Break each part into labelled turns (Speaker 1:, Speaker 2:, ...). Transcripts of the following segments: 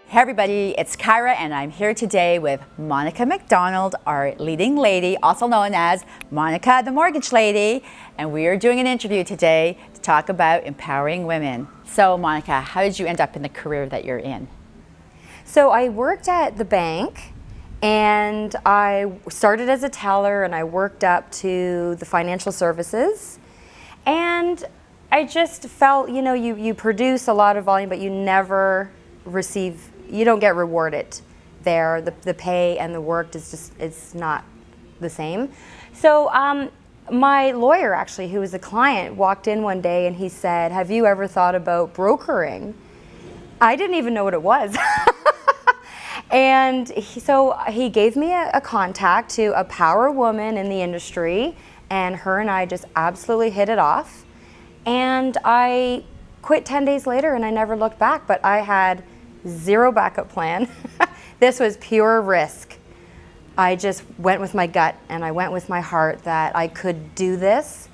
Speaker 1: Hey everybody, it's Kyra and I'm here today with Monica McDonald, our leading lady, also known as Monica the Mortgage Lady, and we are doing an interview today to talk about empowering women. So Monica, how did you end up in the career that you're in?
Speaker 2: So I worked at the bank and I started as a teller and I worked up to the financial services, and I just felt, you produce a lot of volume but you never you don't get rewarded there. The pay and the work is just, it's not the same. So my lawyer actually, who was a client, walked in one day and he said, "Have you ever thought about brokering?" I didn't even know what it was. And so he gave me a contact to a power woman in the industry, and her and I just absolutely hit it off. And I quit 10 days later and I never looked back, but I had zero backup plan. This was pure risk. I just went with my gut and I went with my heart that I could do this,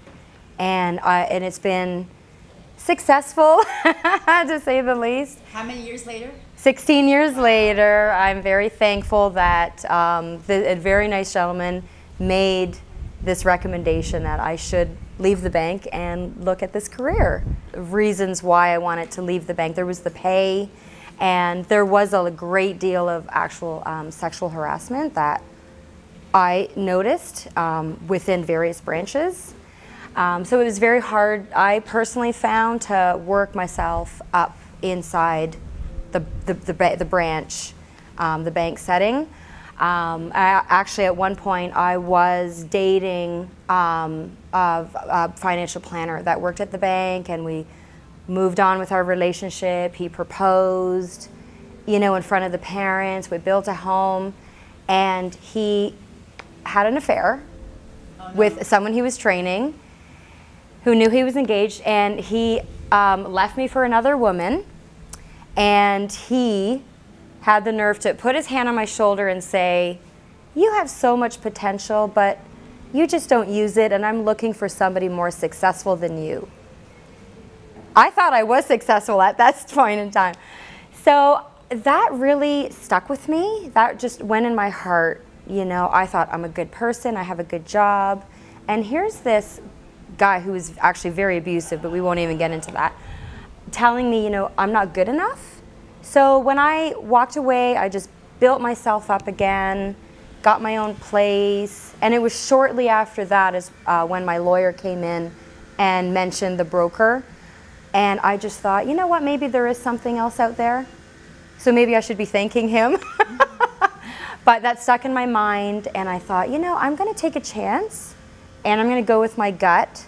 Speaker 2: and it's been successful to say the least.
Speaker 1: How many years later?
Speaker 2: 16 years later. I'm very thankful that a very nice gentleman made this recommendation that I should leave the bank and look at this career. Reasons why I wanted to leave the bank: there was the pay, and there was a great deal of actual sexual harassment that I noticed within various branches. So it was very hard, I personally found, to work myself up inside the branch, the bank setting. Actually, at one point, I was dating a financial planner that worked at the bank, and we moved on with our relationship. He proposed, in front of the parents. We built a home, and he had an affair with someone he was training who knew he was engaged, and he left me for another woman. And he had the nerve to put his hand on my shoulder and say, "You have so much potential, but you just don't use it, and I'm looking for somebody more successful than you." I thought I was successful at that point in time. So that really stuck with me. That just went in my heart. I thought, I'm a good person, I have a good job. And here's this guy who is actually very abusive, but we won't even get into that, telling me, I'm not good enough. So when I walked away, I just built myself up again, got my own place. And it was shortly after that is when my lawyer came in and mentioned the broker. And I just thought, you know what, maybe there is something else out there. So maybe I should be thanking him. But that stuck in my mind, and I thought, I'm going to take a chance, and I'm going to go with my gut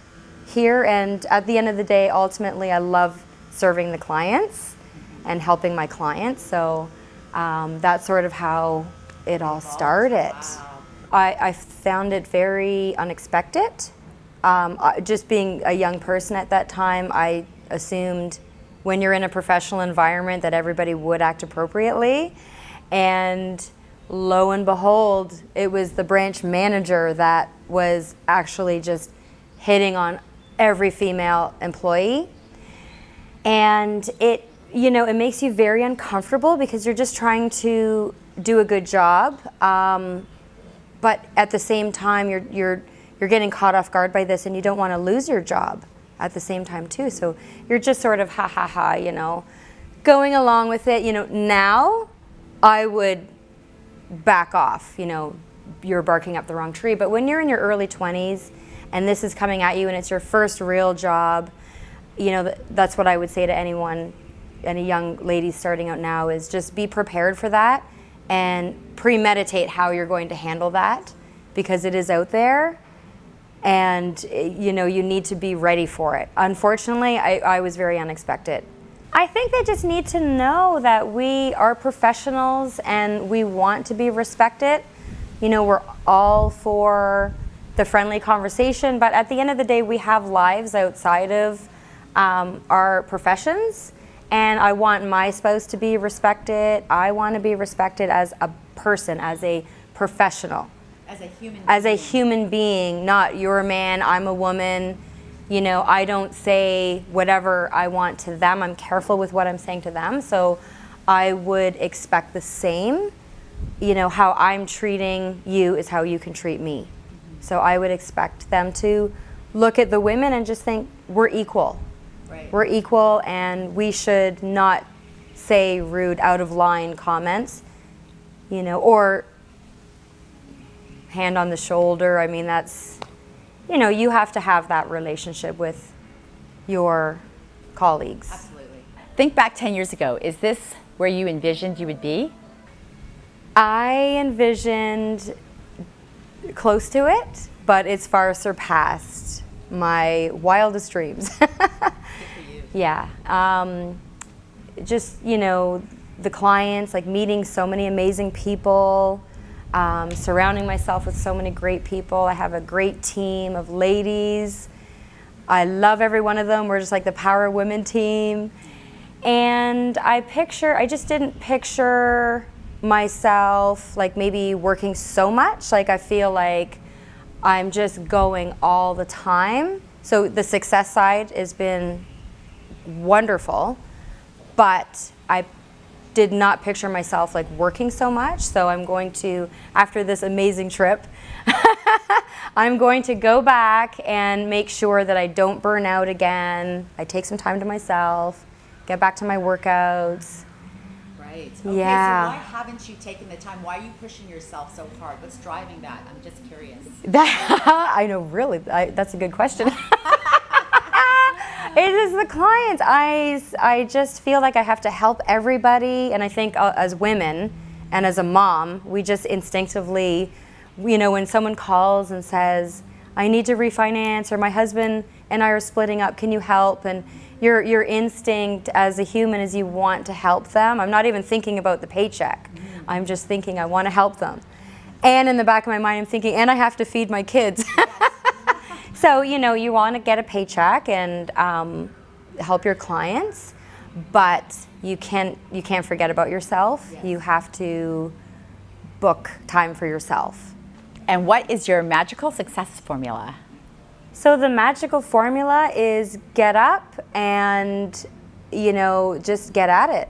Speaker 2: here. And at the end of the day, ultimately, I love serving the clients and helping my clients. So that's sort of how it all started.
Speaker 1: Wow.
Speaker 2: I found it very unexpected. Just being a young person at that time, I assumed when you're in a professional environment that everybody would act appropriately. And lo and behold, it was the branch manager that was actually just hitting on every female employee. And it makes you very uncomfortable because you're just trying to do a good job. But at the same time, you're getting caught off guard by this, and you don't want to lose your job at the same time too. So you're just sort of going along with it. Now I would back off, you're barking up the wrong tree. But when you're in your early 20s and this is coming at you and it's your first real job, that's what I would say to anyone, any young ladies starting out now, is just be prepared for that and premeditate how you're going to handle that, because it is out there. And you need to be ready for it. Unfortunately, I was very unexpected. I think they just need to know that we are professionals and we want to be respected. We're all for the friendly conversation, but at the end of the day, we have lives outside of our professions. And I want my spouse to be respected. I want to be respected as a person, as a professional. As a human being, not you're a man, I'm a woman. I don't say whatever I want to them. I'm careful with what I'm saying to them. So I would expect the same. How I'm treating you is how you can treat me. So I would expect them to look at the women and just think, we're equal.
Speaker 1: Right.
Speaker 2: We're equal, and we should not say rude, out of line comments, or hand on the shoulder. I mean, that's, you have to have that relationship with your colleagues.
Speaker 1: Absolutely. Think back 10 years ago. Is this where you envisioned you would be?
Speaker 2: I envisioned close to it, but it's far surpassed my wildest dreams.
Speaker 1: Good for you.
Speaker 2: Yeah. Just, the clients, like meeting so many amazing people, surrounding myself with so many great people. I have a great team of ladies. I love every one of them. We're just like the Power Women team. And I just didn't picture myself like maybe working so much. Like I feel like I'm just going all the time. So the success side has been wonderful, but I did not picture myself like working so much. So I'm going to, after this amazing trip, I'm going to go back and make sure that I don't burn out again. I take some time to myself, get back to my workouts.
Speaker 1: Right. Okay,
Speaker 2: Yeah.
Speaker 1: so why haven't you taken the time? Why are you pushing yourself so hard? What's driving that? I'm just curious.
Speaker 2: I know, really, that's a good question. It is the clients. I just feel like I have to help everybody, and I think as women and as a mom, we just instinctively, when someone calls and says, I need to refinance, or my husband and I are splitting up, can you help? And your instinct as a human is you want to help them. I'm not even thinking about the paycheck. I'm just thinking I want to help them. And in the back of my mind, I'm thinking, and I have to feed my kids. So, you want to get a paycheck and help your clients, but you can't forget about yourself.
Speaker 1: Yes.
Speaker 2: You have to book time for yourself.
Speaker 1: And what is your magical success formula?
Speaker 2: So the magical formula is get up and, just get at it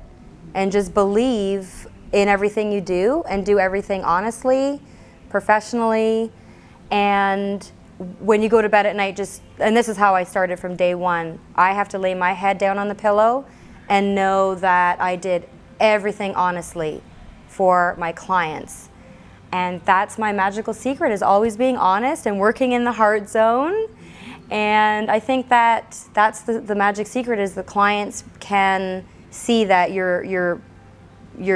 Speaker 2: and just believe in everything you do and do everything honestly, professionally. And when you go to bed at night, and this is how I started from day one, I have to lay my head down on the pillow and know that I did everything honestly for my clients. And that's my magical secret, is always being honest and working in the heart zone. And I think that's the magic secret, is the clients can see that you're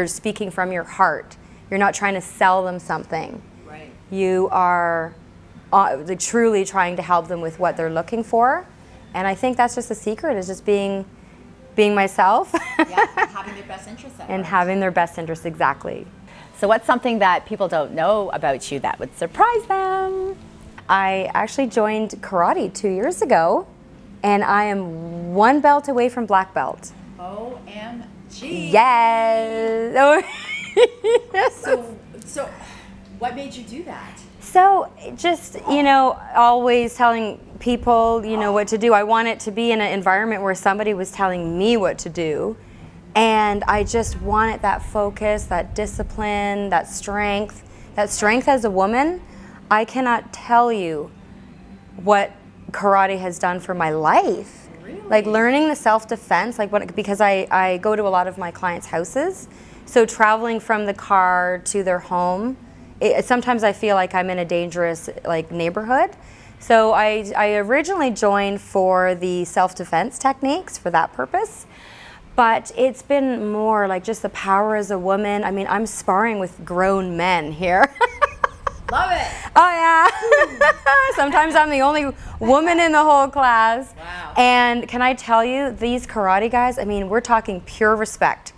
Speaker 2: speaking from your heart. You're not trying to sell them something.
Speaker 1: Right.
Speaker 2: You are truly trying to help them with what they're looking for. And I think that's just the secret, is just being myself.
Speaker 1: Yeah, having their best interests at
Speaker 2: And
Speaker 1: heart.
Speaker 2: having their best interests, exactly.
Speaker 1: So what's something that people don't know about you that would surprise them?
Speaker 2: I actually joined karate 2 years ago, and I am one belt away from black belt.
Speaker 1: OMG.
Speaker 2: Yes!
Speaker 1: So what made you do that?
Speaker 2: So just, always telling people, what to do. I want it to be in an environment where somebody was telling me what to do. And I just wanted that focus, that discipline, that strength. That strength as a woman, I cannot tell you what karate has done for my life.
Speaker 1: Really?
Speaker 2: Like learning the self-defense, because I go to a lot of my clients' houses. So traveling from the car to their home, sometimes I feel like I'm in a dangerous neighborhood. So I originally joined for the self-defense techniques for that purpose. But it's been more like just the power as a woman. I mean, I'm sparring with grown men here.
Speaker 1: Love it.
Speaker 2: Oh yeah. Sometimes I'm the only woman in the whole class.
Speaker 1: Wow.
Speaker 2: And can I tell you, these karate guys, I mean, we're talking pure respect.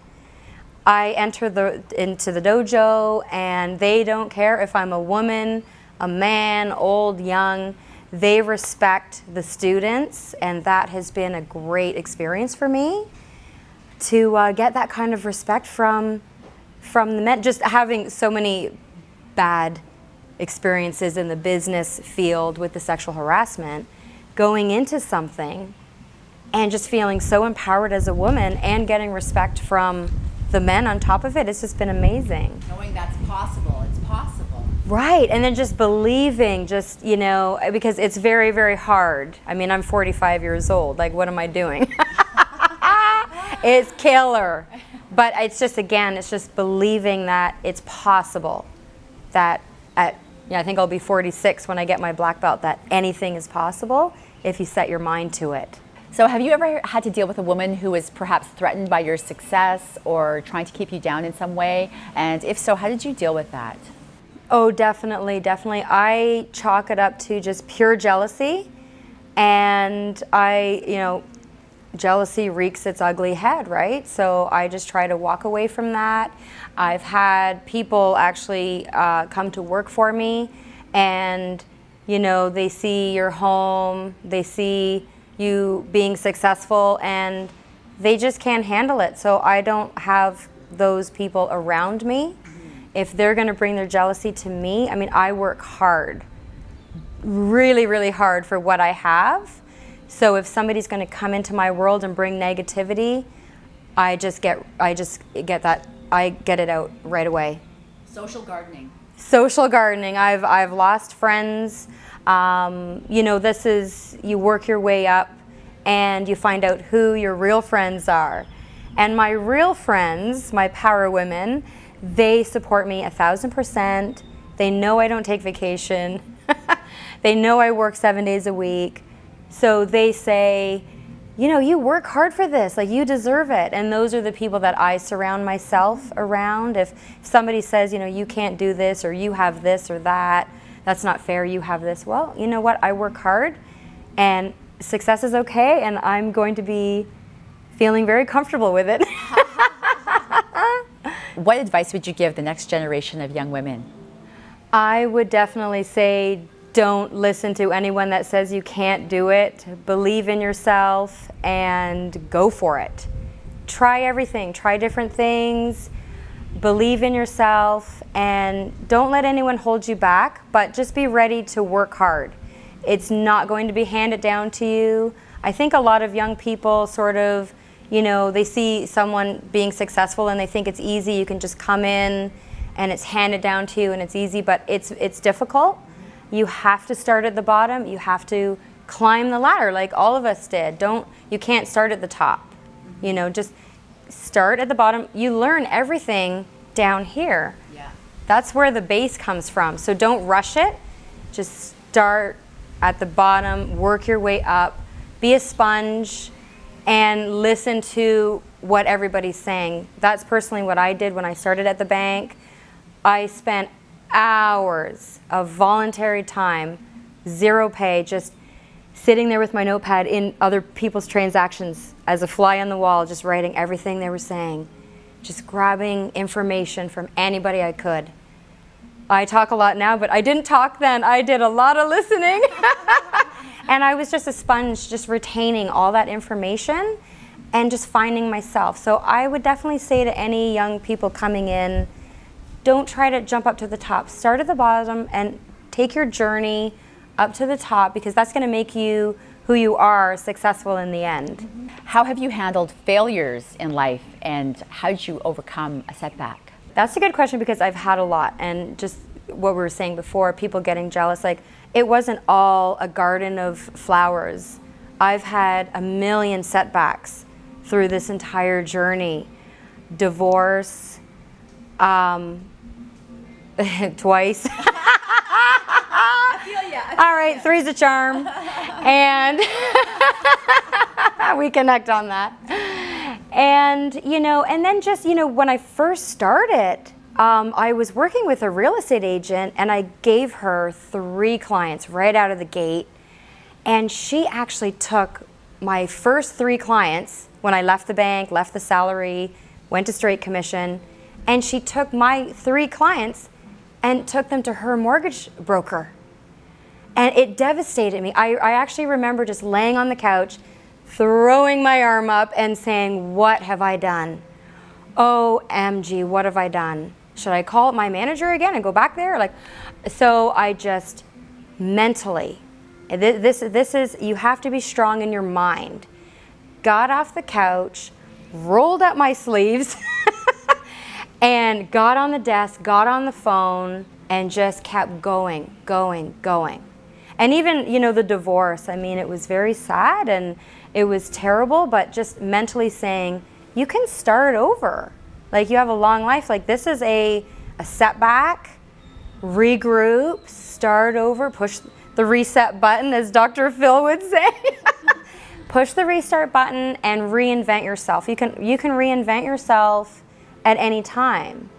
Speaker 2: I enter into the dojo, and they don't care if I'm a woman, a man, old, young. They respect the students, and that has been a great experience for me, to get that kind of respect from the men. Just having so many bad experiences in the business field with the sexual harassment, going into something and just feeling so empowered as a woman and getting respect from the men on top of it, it's just been amazing.
Speaker 1: Knowing that's possible, it's possible.
Speaker 2: Right, and then just believing, just, you know, because it's very, very hard. I mean, I'm 45 years old. Like, what am I doing? It's killer. But it's just, again, it's just believing that it's possible. That I think I'll be 46 when I get my black belt, that anything is possible if you set your mind to it.
Speaker 1: So have you ever had to deal with a woman who was perhaps threatened by your success or trying to keep you down in some way? And if so, how did you deal with that?
Speaker 2: Oh, definitely, definitely. I chalk it up to just pure jealousy. And jealousy reeks its ugly head, right? So I just try to walk away from that. I've had people actually come to work for me, and they see your home, they see you being successful, and they just can't handle it. So I don't have those people around me. If they're going to bring their jealousy to me, I mean, I work hard, really, really hard for what I have. So if somebody's going to come into my world and bring negativity, I get it out right away.
Speaker 1: Social gardening.
Speaker 2: Social gardening. I've lost friends. This is, you work your way up and you find out who your real friends are. And my real friends, my power women, they support me 1,000%. They know I don't take vacation. They know I work 7 days a week. So they say, you work hard for this, like you deserve it. And those are the people that I surround myself around. If somebody says, you can't do this, or you have this or that, that's not fair, you have this. Well, you know what, I work hard and success is okay, and I'm going to be feeling very comfortable with it.
Speaker 1: What advice would you give the next generation of young women?
Speaker 2: I would definitely say, don't listen to anyone that says you can't do it. Believe in yourself and go for it. Try everything, try different things, believe in yourself, and don't let anyone hold you back, but just be ready to work hard. It's not going to be handed down to you. I think a lot of young people sort of, they see someone being successful and they think it's easy. You can just come in and it's handed down to you and it's easy, but it's difficult. You have to start at the bottom. You have to climb the ladder like all of us did. You can't start at the top. Just start at the bottom. You learn everything down here.
Speaker 1: Yeah.
Speaker 2: That's where the base comes from. So don't rush it. Just start at the bottom, work your way up, be a sponge, and listen to what everybody's saying. That's personally what I did when I started at the bank. I spent hours of voluntary time, zero pay, just sitting there with my notepad in other people's transactions as a fly on the wall, just writing everything they were saying, just grabbing information from anybody I could. I talk a lot now, but I didn't talk then. I did a lot of listening. And I was just a sponge, just retaining all that information and just finding myself. So I would definitely say to any young people coming in, don't try to jump up to the top. Start at the bottom and take your journey up to the top, because that's going to make you who you are, successful in the end.
Speaker 1: How have you handled failures in life, and how did you overcome a setback?
Speaker 2: That's a good question, because I've had a lot. And just what we were saying before, people getting jealous, like it wasn't all a garden of flowers. I've had a million setbacks through this entire journey. Divorce, twice.
Speaker 1: I feel ya.
Speaker 2: All right, three's a charm. And we connect on that. And, and then just, when I first started, I was working with a real estate agent, and I gave her 3 clients right out of the gate. And she actually took my first 3 clients when I left the bank, left the salary, went to straight commission, and she took my 3 clients and took them to her mortgage broker. And it devastated me. I actually remember just laying on the couch, throwing my arm up and saying, what have I done? OMG, what have I done? Should I call my manager again and go back there? So I just mentally, this is, you have to be strong in your mind. Got off the couch, rolled up my sleeves, And got on the desk, got on the phone, and just kept going. And even, you know, the divorce, I mean, it was very sad and it was terrible, but just mentally saying, you can start over. Like, you have a long life. Like, this is a setback, regroup, start over, push the reset button, as Dr. Phil would say. Push the restart button and reinvent yourself. You can reinvent yourself at any time.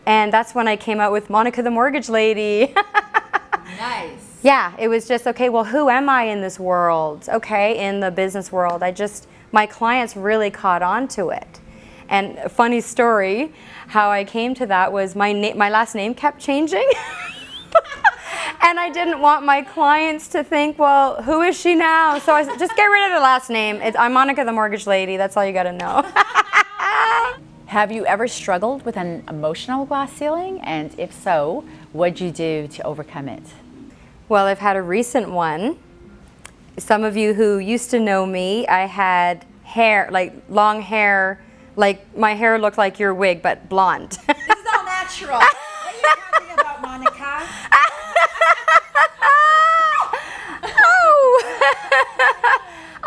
Speaker 2: And that's when I came out with Monica the Mortgage Lady.
Speaker 1: Nice.
Speaker 2: Yeah, it was just, okay, well, who am I in this world? Okay, in the business world. My clients really caught on to it. And a funny story, how I came to that was my last name kept changing. And I didn't want my clients to think, well, who is she now? So I said, just get rid of the last name. I'm Monica the Mortgage Lady. That's all you got to know.
Speaker 1: Have you ever struggled with an emotional glass ceiling? And if so, what'd you do to overcome it?
Speaker 2: Well, I've had a recent one. Some of you who used to know me, I had hair, like long hair, like my hair looked like your wig, but blonde.
Speaker 1: This is all natural. What are you talking about, Monica?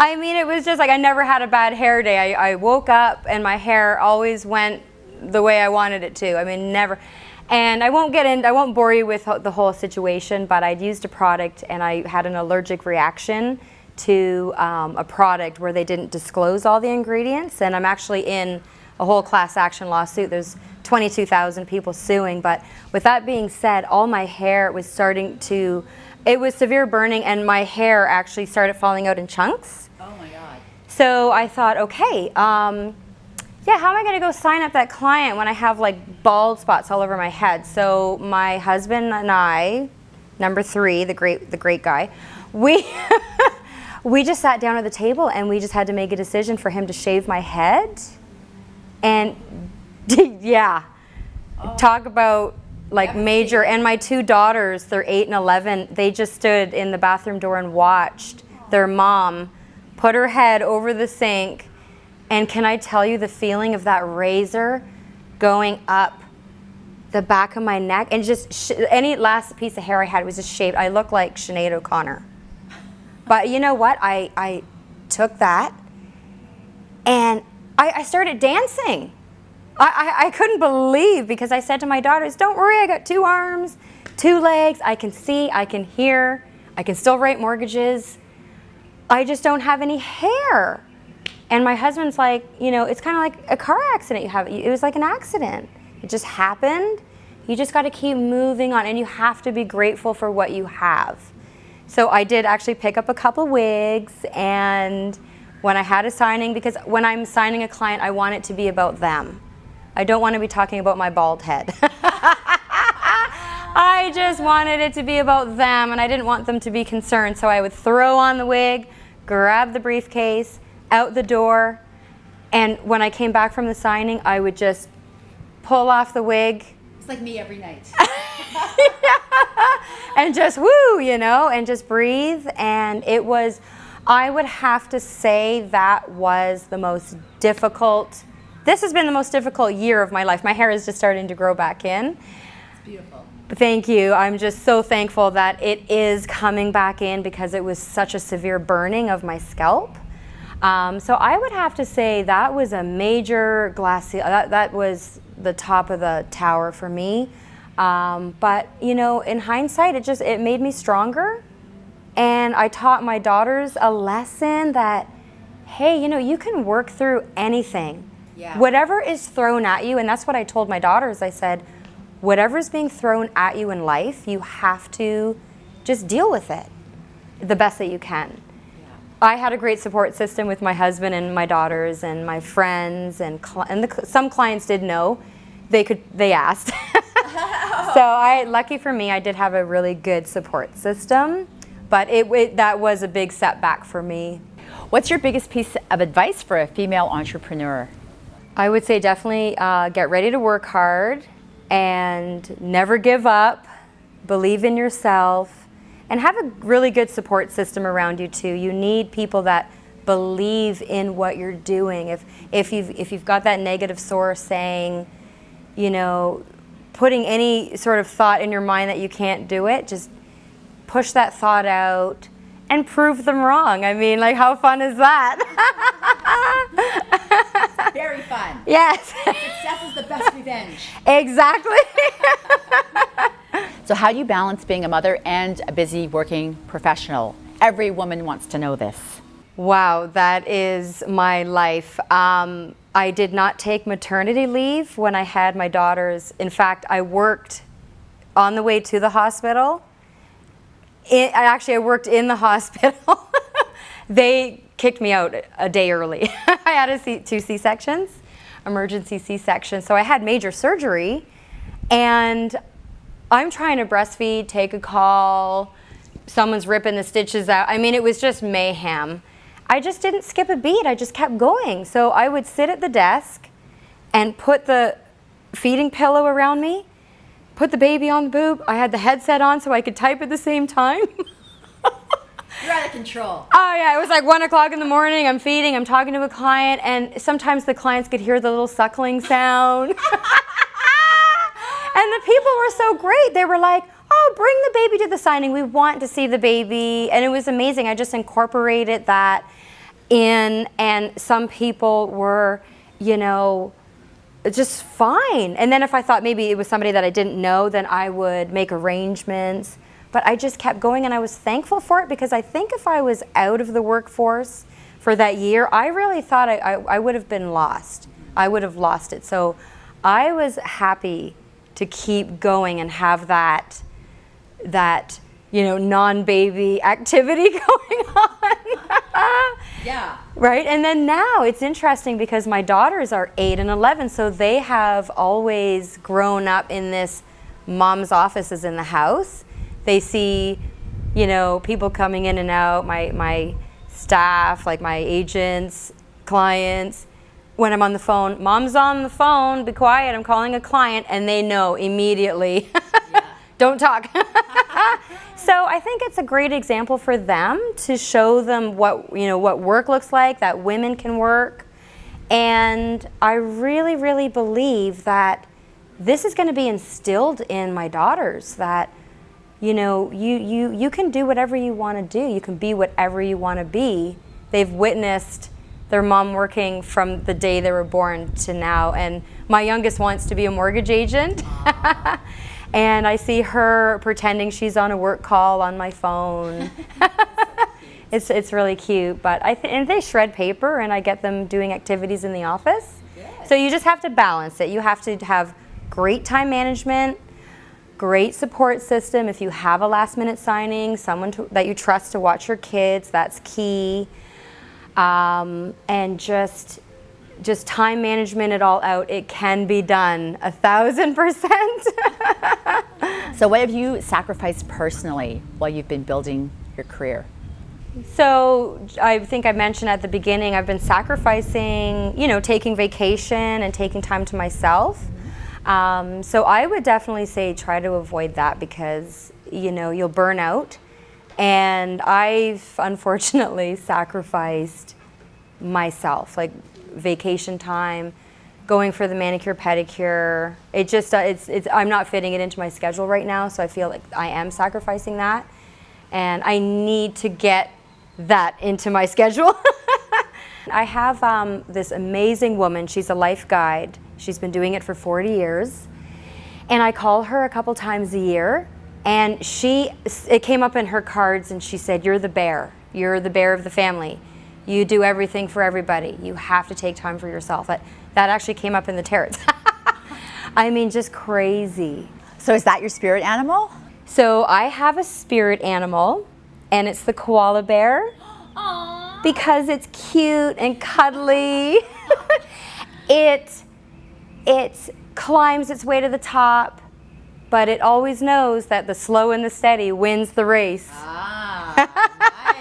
Speaker 2: I mean, it was just like I never had a bad hair day. I woke up and my hair always went the way I wanted it to. I mean, never. And I won't bore you with the whole situation, but I'd used a product and I had an allergic reaction to a product where they didn't disclose all the ingredients. And I'm actually in a whole class action lawsuit. There's 22,000 people suing. But with that being said, all my hair was it was severe burning and my hair actually started falling out in chunks.
Speaker 1: Oh my God.
Speaker 2: So I thought, okay, yeah, how am I going to go sign up that client when I have like bald spots all over my head? So my husband and I, number 3, the great guy, we just sat down at the table and we just had to make a decision for him to shave my head. And yeah, talk about like major. And my 2 daughters, they're 8 and 11, they just stood in the bathroom door and watched their mom put her head over the sink. And can I tell you the feeling of that razor going up the back of my neck and just any last piece of hair I had was just shaved. I looked like Sinead O'Connor. But you know what? I took that and I started dancing. I couldn't believe, because I said to my daughters, don't worry, I got 2 arms, 2 legs, I can see, I can hear, I can still write mortgages. I just don't have any hair. And my husband's like, you know, it's kind of like a car accident you have. It was like an accident. It just happened. You just got to keep moving on, and you have to be grateful for what you have. So I did actually pick up a couple wigs, and when I had a signing, because when I'm signing a client, I want it to be about them. I don't want to be talking about my bald head. I just wanted it to be about them, and I didn't want them to be concerned. So I would throw on the wig, grab the briefcase, out the door, and when I came back from the signing, I would just pull off the wig.
Speaker 1: It's like me every night.
Speaker 2: And just woo, you know, and just breathe. And it was, I would have to say that was the most difficult. This has been the most difficult year of my life. My hair is just starting to grow back in.
Speaker 1: It's beautiful.
Speaker 2: Thank you. I'm just so thankful that it is coming back in, because it was such a severe burning of my scalp. So I would have to say that was a major glass ceiling. That was the top of the tower for me. But you know, in hindsight, it made me stronger, and I taught my daughters a lesson that, hey, you know, you can work through anything.
Speaker 1: Yeah.
Speaker 2: Whatever is thrown at you, and that's what I told my daughters. I said, whatever's being thrown at you in life, you have to just deal with it the best that you can. I had a great support system with my husband and my daughters and my friends, and some clients did know. They asked. So lucky for me, I did have a really good support system, but that was a big setback for me.
Speaker 1: What's your biggest piece of advice for a female entrepreneur?
Speaker 2: I would say definitely get ready to work hard and never give up, believe in yourself, and have a really good support system around you too. You need people that believe in what you're doing. If you've got that negative source saying, you know, putting any sort of thought in your mind that you can't do it. Just push that thought out and prove them wrong. I mean, like, how fun is that?
Speaker 1: Very fun.
Speaker 2: Yes.
Speaker 1: Success is the best revenge.
Speaker 2: Exactly.
Speaker 1: So how do you balance being a mother and a busy working professional? Every woman wants to know this.
Speaker 2: Wow, that is my life. I did not take maternity leave when I had my daughters. In fact, I worked on the way to the hospital. I worked in the hospital. They kicked me out a day early. I had two C-sections, emergency C-section. So I had major surgery, and I'm trying to breastfeed, take a call, someone's ripping the stitches out. I mean, it was just mayhem. I just didn't skip a beat. I just kept going. So I would sit at the desk and put the feeding pillow around me, put the baby on the boob. I had the headset on so I could type at the same time.
Speaker 1: You're out of control.
Speaker 2: Oh yeah, it was like 1 o'clock in the morning, I'm feeding, I'm talking to a client, and sometimes the clients could hear the little suckling sound. And the people were so great. They were like, oh, bring the baby to the signing. We want to see the baby. And it was amazing. I just incorporated that in, and some people were, you know, just fine. And then if I thought maybe it was somebody that I didn't know, then I would make arrangements. But I just kept going, and I was thankful for it, because I think if I was out of the workforce for that year, I really thought I would have been lost. I would have lost it. So I was happy to keep going and have that you know, non-baby activity going on.
Speaker 1: Yeah.
Speaker 2: Right? And then now it's interesting because my daughters are 8 and 11, so they have always grown up in this mom's office is in the house. They see, you know, people coming in and out, my staff, like my agents, clients. When I'm on the phone, mom's on the phone, be quiet, I'm calling a client, and they know immediately, yeah. Don't talk. So I think it's a great example for them to show them what, you know, what work looks like, that women can work. And I really, really believe that this is going to be instilled in my daughters, that, you know, you can do whatever you want to do. You can be whatever you want to be. They've witnessed their mom working from the day they were born to now. And my youngest wants to be a mortgage agent. And I see her pretending she's on a work call on my phone. It's really cute. But and they shred paper, and I get them doing activities in the office. Good. So you just have to balance it. You have to have great time management, great support system. If you have a last minute signing, someone that you trust to watch your kids, that's key. And just time management it all out. It can be done 1,000%.
Speaker 1: So what have you sacrificed personally while you've been building your career?
Speaker 2: So I think I mentioned at the beginning, I've been sacrificing, you know, taking vacation and taking time to myself. So I would definitely say try to avoid that, because, you know, you'll burn out. And I've unfortunately sacrificed myself, like vacation time, going for the manicure pedicure. It just I'm not fitting it into my schedule right now, so I feel like I am sacrificing that, and I need to get that into my schedule. I have this amazing woman. She's a life guide. She's been doing it for 40 years, and I call her a couple times a year. And it came up in her cards, and she said, "You're the bear. You're the bear of the family. You do everything for everybody. You have to take time for yourself." That actually came up in the tarots. I mean, just crazy.
Speaker 1: So is that your spirit animal?
Speaker 2: So I have a spirit animal, and it's the koala bear.
Speaker 1: Aww.
Speaker 2: Because it's cute and cuddly. It climbs its way to the top, but it always knows that the slow and the steady wins the race.
Speaker 1: Ah,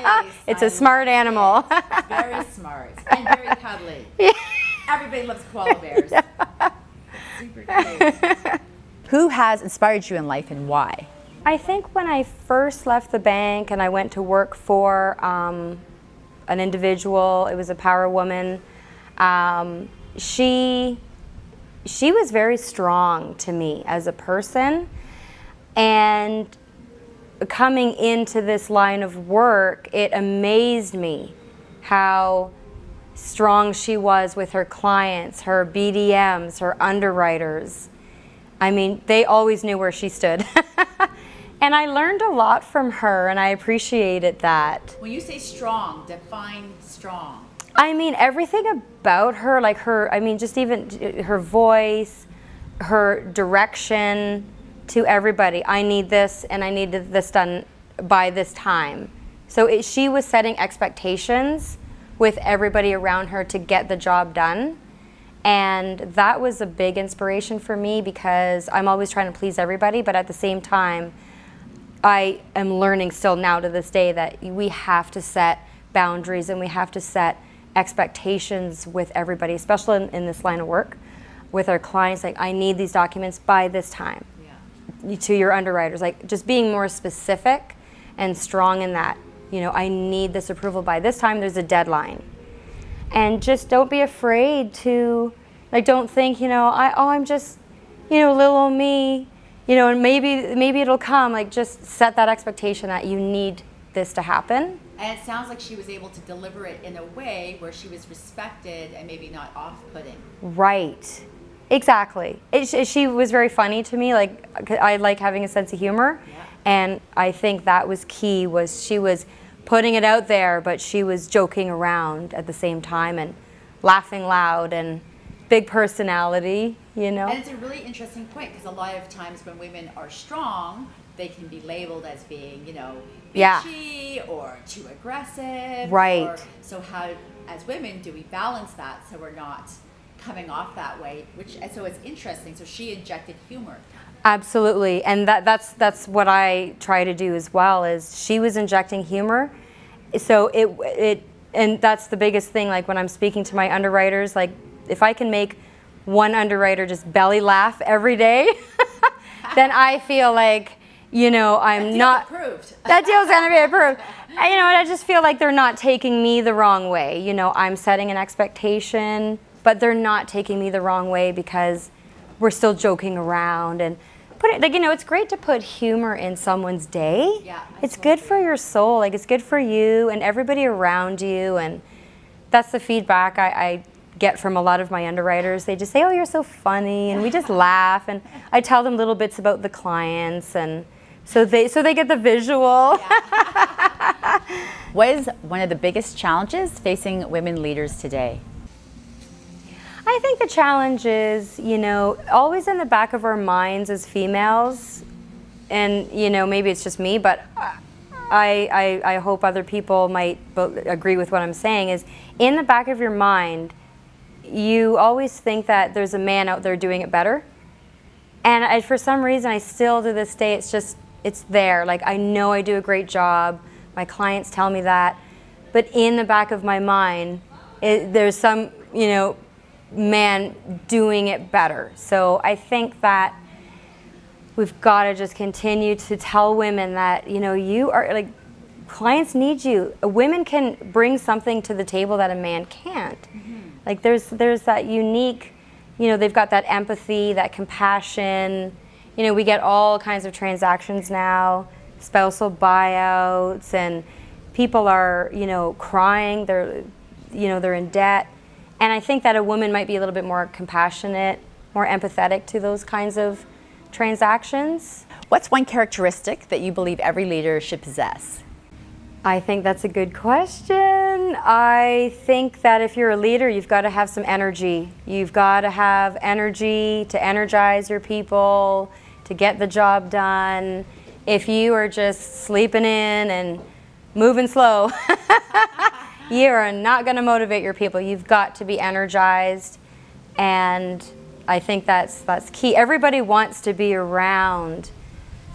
Speaker 1: nice.
Speaker 2: It's a smart animal.
Speaker 1: It's very smart and very cuddly.
Speaker 2: Yeah.
Speaker 1: Everybody loves koala bears. Yeah. Super cute. Who has inspired you in life, and why?
Speaker 2: I think when I first left the bank and I went to work for an individual, it was a power woman. She she was very strong to me as a person. And coming into this line of work, it amazed me how strong she was with her clients, her BDMs, her underwriters. I mean, they always knew where she stood. And I learned a lot from her, and I appreciated that.
Speaker 1: When you say strong, define strong.
Speaker 2: I mean, everything about her, like her, I mean, just even her voice, her direction to everybody. I need this, and I need this done by this time. So she was setting expectations with everybody around her to get the job done. And that was a big inspiration for me, because I'm always trying to please everybody, but at the same time, I am learning still now to this day that we have to set boundaries and we have to set expectations with everybody, especially in this line of work, with our clients. Like, I need these documents by this time. Yeah. To your underwriters, like, just being more specific and strong in that. You know, I need this approval by this time, there's a deadline. And just don't be afraid to, like, don't think, you know, I'm just, you know, little old me, you know, and maybe it'll come. Like, just set that expectation that you need this to happen.
Speaker 1: And it sounds like she was able to deliver it in a way where she was respected and maybe not off-putting.
Speaker 2: Right. Exactly. She was very funny to me. Like, I like having a sense of humor. Yeah. And I think that was key, was she was putting it out there, but she was joking around at the same time and laughing loud, and big personality, you know.
Speaker 1: And it's a really interesting point, because a lot of times when women are strong, they can be labeled as being, you know, bitchy or too aggressive.
Speaker 2: Right.
Speaker 1: So how, as women, do we balance that so we're not coming off that way? So it's interesting. So she injected humor.
Speaker 2: Absolutely, and that's what I try to do as well. Is she was injecting humor, so and that's the biggest thing. Like, when I'm speaking to my underwriters, like, if I can make one underwriter just belly laugh every day, then I feel like, you know, I'm not
Speaker 1: approved.
Speaker 2: That deal's gonna be approved. You know, and I just feel like they're not taking me the wrong way. You know, I'm setting an expectation, but they're not taking me the wrong way, because we're still joking around and put it, like, you know, it's great to put humor in someone's day.
Speaker 1: Yeah,
Speaker 2: it's good for your soul. Like, it's good for you and everybody around you, and that's the feedback I get from a lot of my underwriters. They just say, "Oh, you're so funny," and we just laugh, and I tell them little bits about the clients, and so they get the visual.
Speaker 1: Yeah. What is one of the biggest challenges facing women leaders today?
Speaker 2: I think the challenge is, you know, always in the back of our minds as females, and, you know, maybe it's just me, but I hope other people might agree with what I'm saying, is in the back of your mind, you always think that there's a man out there doing it better. And for some reason, I still, to this day, it's there. Like, I know I do a great job. My clients tell me that. But in the back of my mind, there's some, you know, man doing it better. So I think that we've got to just continue to tell women that, you know, you are, like, clients need you. Women can bring something to the table that a man can't. Mm-hmm. Like, there's that unique, you know, they've got that empathy, that compassion. You know, we get all kinds of transactions now, spousal buyouts, and people are, you know, crying, they're in debt. And I think that a woman might be a little bit more compassionate, more empathetic to those kinds of transactions.
Speaker 1: What's one characteristic that you believe every leader should possess?
Speaker 2: I think that's a good question. I think that if you're a leader, you've got to have some energy. You've got to have energy to energize your people, to get the job done. If you are just sleeping in and moving slow, you are not going to motivate your people. You've got to be energized, and I think that's key. Everybody wants to be around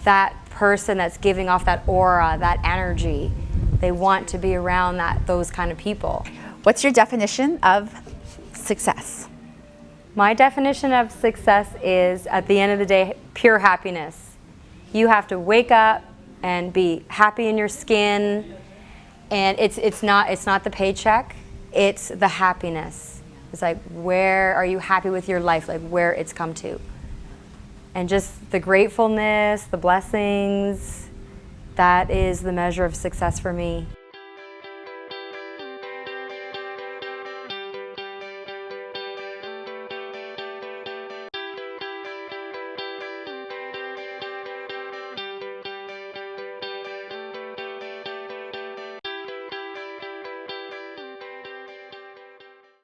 Speaker 2: that person that's giving off that aura, that energy. They want to be around those kind of people.
Speaker 1: What's your definition of success?
Speaker 2: My definition of success is, at the end of the day, pure happiness. You have to wake up and be happy in your skin. And it's not the paycheck, it's the happiness. It's like, where are you happy with your life, like where it's come to? And just the gratefulness, the blessings, that is the measure of success for me.